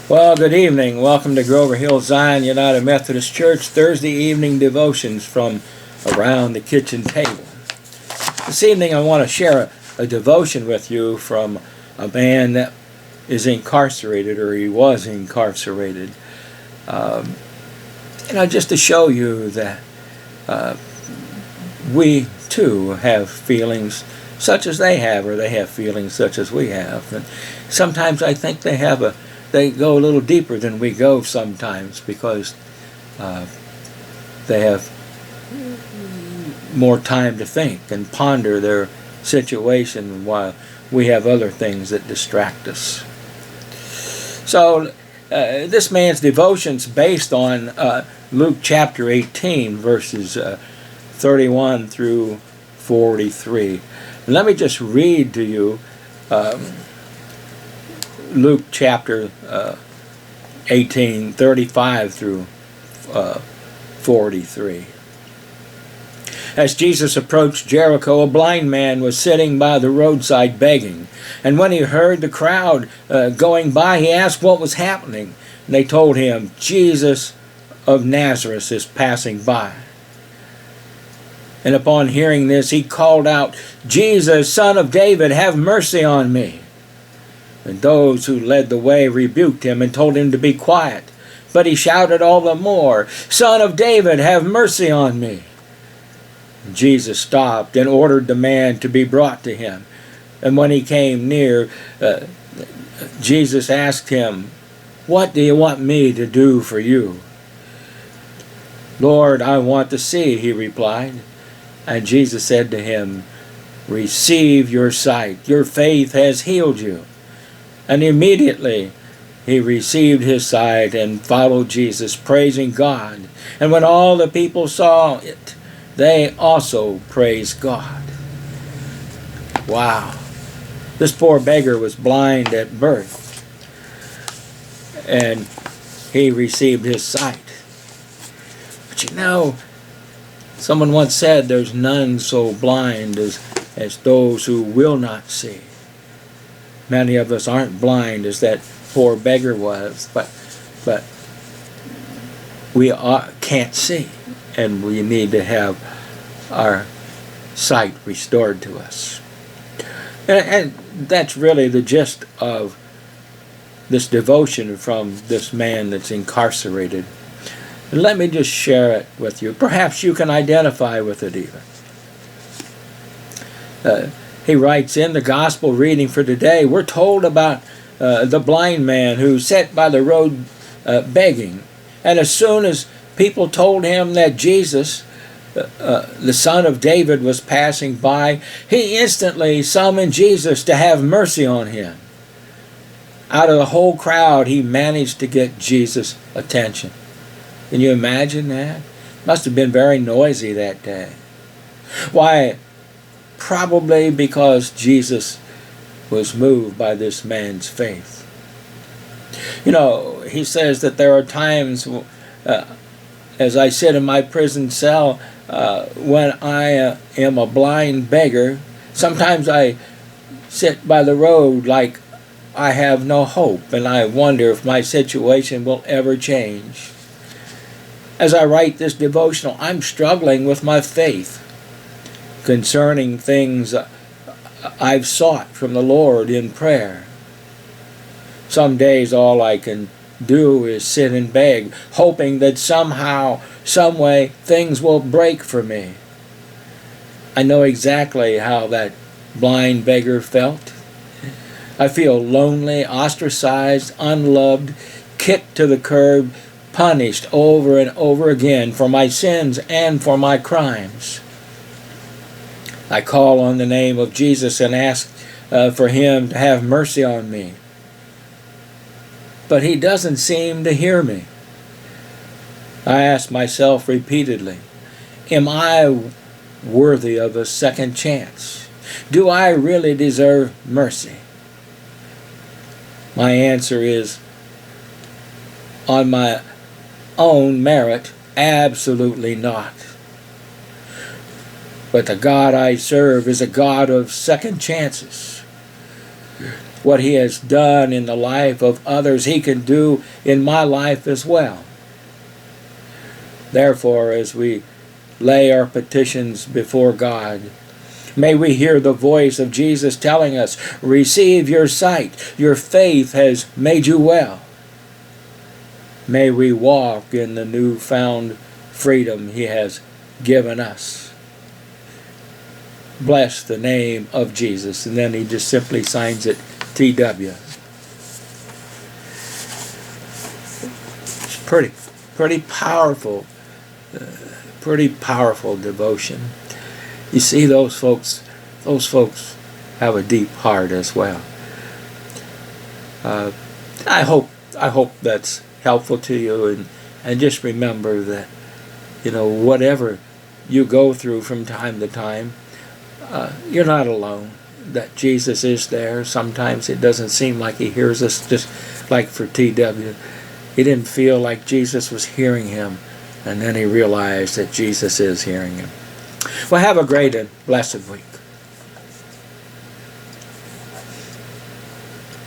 Well, good evening. Welcome to Grover Hill Zion United Methodist Church Thursday evening devotions from around the kitchen table. This evening I want to share a devotion with you from a man that is incarcerated, or he was incarcerated. Just to show you that we too have feelings such as they have, or they have feelings such as we have. And sometimes I think they go a little deeper than we go sometimes, because they have more time to think and ponder their situation while we have other things that distract us. So this man's devotion's based on Luke chapter 18, verses 31 through 43. And let me just read to you Luke chapter 18, 35 through 43. As Jesus approached Jericho, a blind man was sitting by the roadside begging. And when he heard the crowd going by, he asked what was happening. And they told him, "Jesus of Nazareth is passing by." And upon hearing this, he called out, "Jesus, Son of David, have mercy on me." And those who led the way rebuked him and told him to be quiet. But he shouted all the more, "Son of David, have mercy on me." And Jesus stopped and ordered the man to be brought to him. And when he came near, Jesus asked him, "What do you want me to do for you?" "Lord, I want to see," he replied. And Jesus said to him, "Receive your sight. Your faith has healed you." And immediately he received his sight and followed Jesus, praising God. And when all the people saw it, they also praised God. Wow. This poor beggar was blind at birth, and he received his sight. But you know, someone once said there's none so blind as those who will not see. Many of us aren't blind as that poor beggar was, but we can't see, and we need to have our sight restored to us. And that's really the gist of this devotion from this man that's incarcerated. And let me just share it with you. Perhaps you can identify with it even. He writes, in the gospel reading for today, we're told about the blind man who sat by the road begging. And as soon as people told him that Jesus, the Son of David, was passing by, he instantly summoned Jesus to have mercy on him. Out of the whole crowd, he managed to get Jesus' attention. Can you imagine that? Must have been very noisy that day. Why? Probably because Jesus was moved by this man's faith. You know, he says that there are times as I sit in my prison cell when I am a blind beggar. Sometimes I sit by the road like I have no hope, and I wonder if my situation will ever change. As I write this devotional, I'm struggling with my faith concerning things I've sought from the Lord in prayer. Some days all I can do is sit and beg, hoping that somehow, some way, things will break for me. I know exactly how that blind beggar felt. I feel lonely, ostracized, unloved, kicked to the curb, punished over and over again for my sins and for my crimes. I call on the name of Jesus and ask for him to have mercy on me. But he doesn't seem to hear me. I ask myself repeatedly, am I worthy of a second chance? Do I really deserve mercy? My answer is, on my own merit, absolutely not. But the God I serve is a God of second chances. What He has done in the life of others, He can do in my life as well. Therefore, as we lay our petitions before God, may we hear the voice of Jesus telling us, receive your sight. Your faith has made you well. May we walk in the newfound freedom He has given us. Bless the name of Jesus. And then he just simply signs it TW. It's pretty powerful devotion. You see, those folks have a deep heart as well. I hope that's helpful to you, and just remember that, whatever you go through from time to time, you're not alone. That Jesus is there. Sometimes it doesn't seem like He hears us, just like for TW. He didn't feel like Jesus was hearing him, and then he realized that Jesus is hearing him. Well, have a great and blessed week.